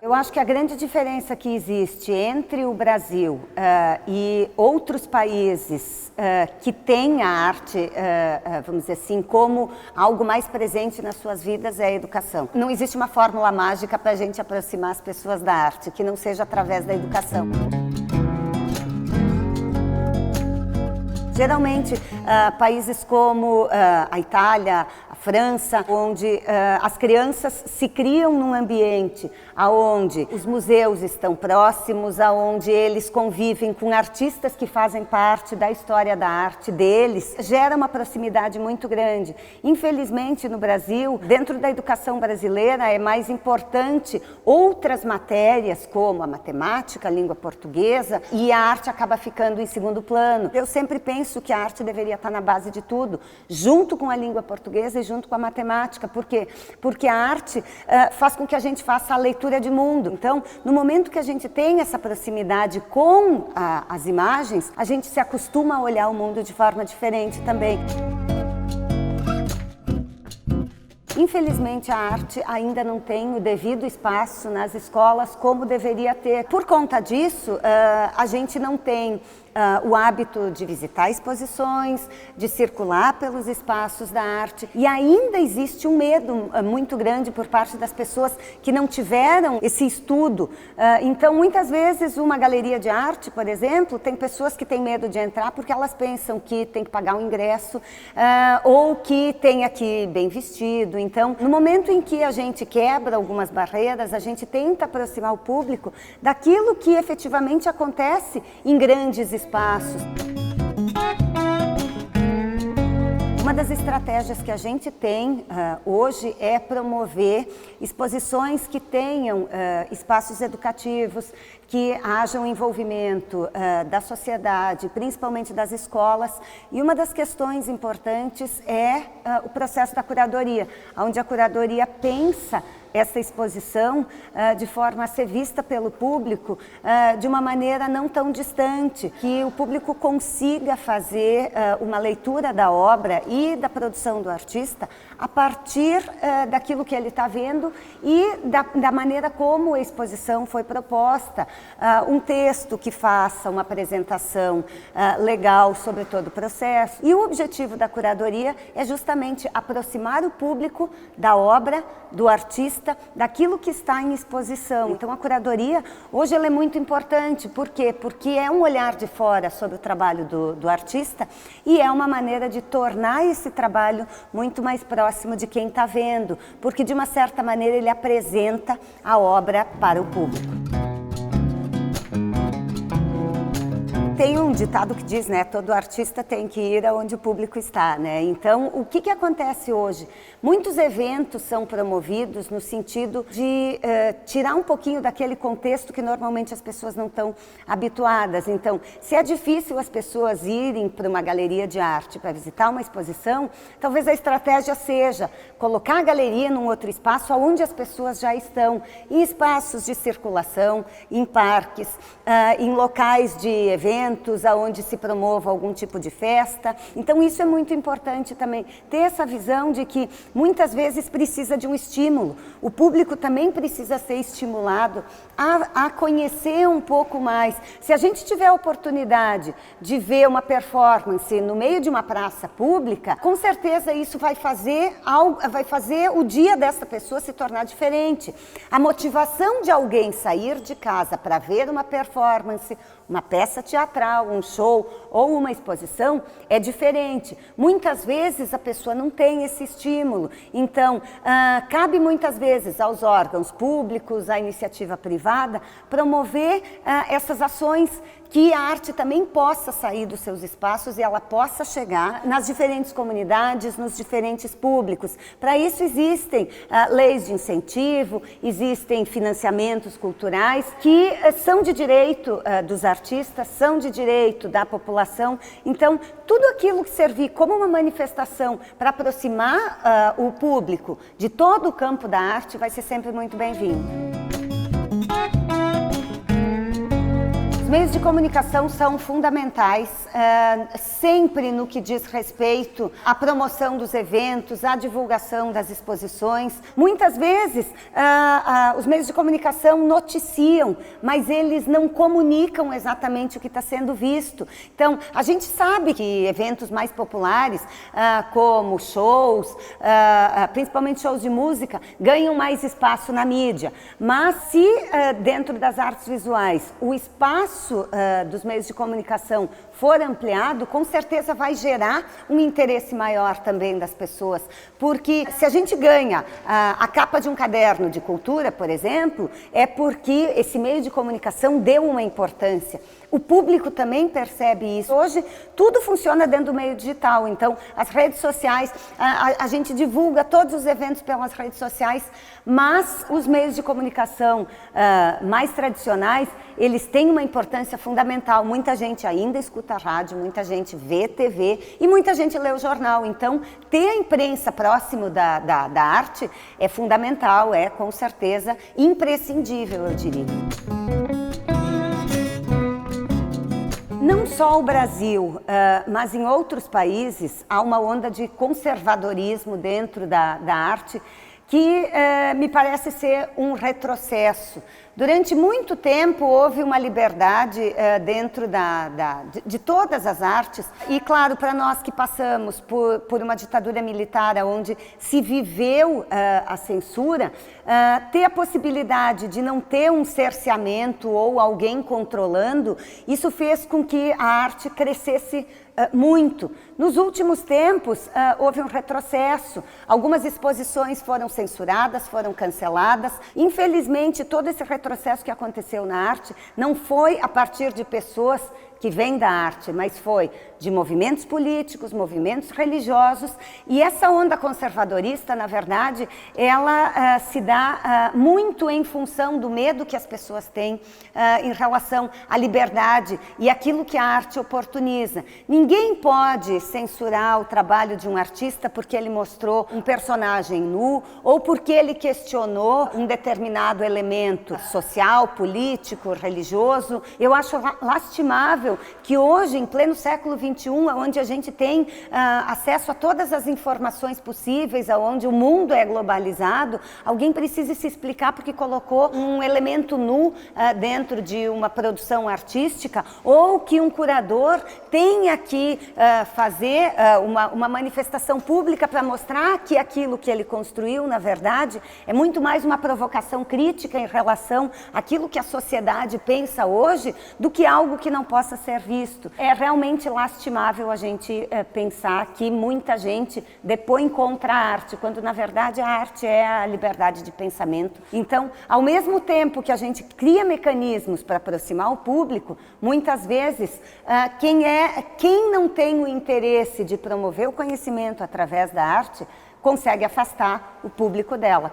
Eu acho que a grande diferença que existe entre o Brasil e outros países que têm a arte, vamos dizer assim, como algo mais presente nas suas vidas é a educação. Não existe uma fórmula mágica para a gente aproximar as pessoas da arte, que não seja através da educação. Geralmente, países como a Itália, a França, onde as crianças se criam num ambiente onde os museus estão próximos, onde eles convivem com artistas que fazem parte da história da arte deles, gera uma proximidade muito grande. Infelizmente, no Brasil, dentro da educação brasileira, é mais importante outras matérias, como a matemática, a língua portuguesa, e a arte acaba ficando em segundo plano. Eu sempre penso que a arte deveria estar na base de tudo, junto com a língua portuguesa e junto com a matemática. Por quê? Porque a arte faz com que a gente faça a leitura de mundo. Então, no momento que a gente tem essa proximidade com as imagens, a gente se acostuma a olhar o mundo de forma diferente também. Infelizmente, a arte ainda não tem o devido espaço nas escolas como deveria ter. Por conta disso, a gente não tem o hábito de visitar exposições, de circular pelos espaços da arte. E ainda existe um medo muito grande por parte das pessoas que não tiveram esse estudo. Então, muitas vezes, uma galeria de arte, por exemplo, tem pessoas que têm medo de entrar porque elas pensam que tem que pagar um ingresso ou que tem que ir bem vestido. Então, no momento em que a gente quebra algumas barreiras, a gente tenta aproximar o público daquilo que efetivamente acontece em grandes espaços. Uma das estratégias que a gente tem hoje é promover exposições que tenham espaços educativos, que hajam envolvimento da sociedade, principalmente das escolas. E uma das questões importantes é o processo da curadoria, onde a curadoria pensa essa exposição de forma a ser vista pelo público de uma maneira não tão distante, que o público consiga fazer uma leitura da obra e da produção do artista a partir daquilo que ele está vendo e da maneira como a exposição foi proposta. Um texto que faça uma apresentação legal sobre todo o processo. E o objetivo da curadoria é justamente aproximar o público da obra, do artista, daquilo que está em exposição. Então, a curadoria, hoje, ela é muito importante. Por quê? Porque é um olhar de fora sobre o trabalho do artista e é uma maneira de tornar esse trabalho muito mais próximo de quem está vendo, porque, de uma certa maneira, ele apresenta a obra para o público. Tem um ditado que diz, né, todo artista tem que ir aonde o público está, né? Então, o que acontece hoje? Muitos eventos são promovidos no sentido de tirar um pouquinho daquele contexto que normalmente as pessoas não estão habituadas. Então, se é difícil as pessoas irem para uma galeria de arte para visitar uma exposição, talvez a estratégia seja colocar a galeria num outro espaço onde as pessoas já estão, em espaços de circulação, em parques, em locais de eventos, aonde se promova algum tipo de festa. Então, isso é muito importante também, ter essa visão de que muitas vezes precisa de um estímulo. O público também precisa ser estimulado a conhecer um pouco mais. Se a gente tiver a oportunidade de ver uma performance no meio de uma praça pública, com certeza isso vai fazer o dia dessa pessoa se tornar diferente. A motivação de alguém sair de casa para ver uma performance, uma peça teatral, um show ou uma exposição é diferente. Muitas vezes a pessoa não tem esse estímulo. Então, cabe muitas vezes aos órgãos públicos, à iniciativa privada, promover essas ações, que a arte também possa sair dos seus espaços e ela possa chegar nas diferentes comunidades, nos diferentes públicos. Para isso existem leis de incentivo, existem financiamentos culturais que são de direito dos artistas, são de direito da população. Então, tudo aquilo que servir como uma manifestação para aproximar o público de todo o campo da arte vai ser sempre muito bem-vindo. meios de comunicação são fundamentais, sempre no que diz respeito à promoção dos eventos, à divulgação das exposições. Muitas vezes, os meios de comunicação noticiam, mas eles não comunicam exatamente o que está sendo visto. Então, a gente sabe que eventos mais populares, como shows, principalmente shows de música, ganham mais espaço na mídia. Mas se dentro das artes visuais o espaço dos meios de comunicação for ampliado, com certeza vai gerar um interesse maior também das pessoas. Porque se a gente ganha a capa de um caderno de cultura, por exemplo, é porque esse meio de comunicação deu uma importância. O público também percebe isso. Hoje, tudo funciona dentro do meio digital. Então, as redes sociais, a gente divulga todos os eventos pelas redes sociais, mas os meios de comunicação mais tradicionais, eles têm uma importância fundamental. Muita gente ainda escuta rádio, muita gente vê TV e muita gente lê o jornal. Então, ter a imprensa próximo da arte é fundamental, é com certeza imprescindível, eu diria. Não só o Brasil, mas em outros países há uma onda de conservadorismo dentro da arte que me parece ser um retrocesso. Durante muito tempo houve uma liberdade dentro de todas as artes e, claro, para nós que passamos por uma ditadura militar onde se viveu a censura, ter a possibilidade de não ter um cerceamento ou alguém controlando, isso fez com que a arte crescesse muito. Nos últimos tempos, houve um retrocesso. Algumas exposições foram censuradas, foram canceladas. Infelizmente, todo esse retrocesso que aconteceu na arte não foi a partir de pessoas que vêm da arte, mas foi de movimentos políticos, movimentos religiosos, e essa onda conservadorista, na verdade, ela se dá muito em função do medo que as pessoas têm em relação à liberdade e aquilo que a arte oportuniza. Ninguém pode censurar o trabalho de um artista porque ele mostrou um personagem nu ou porque ele questionou um determinado elemento social, político, religioso. Eu acho lastimável que hoje, em pleno século XXI, onde a gente tem acesso a todas as informações possíveis, onde o mundo é globalizado, alguém precisa se explicar porque colocou um elemento nu dentro de uma produção artística, ou que um curador tenha que fazer uma manifestação pública para mostrar que aquilo que ele construiu, na verdade, é muito mais uma provocação crítica em relação àquilo que a sociedade pensa hoje, do que algo que não possa ser visto. É realmente lastimável a gente pensar que muita gente depõe contra a arte, quando na verdade a arte é a liberdade de pensamento. Então, ao mesmo tempo que a gente cria mecanismos para aproximar o público, muitas vezes quem não tem o interesse de promover o conhecimento através da arte, consegue afastar o público dela.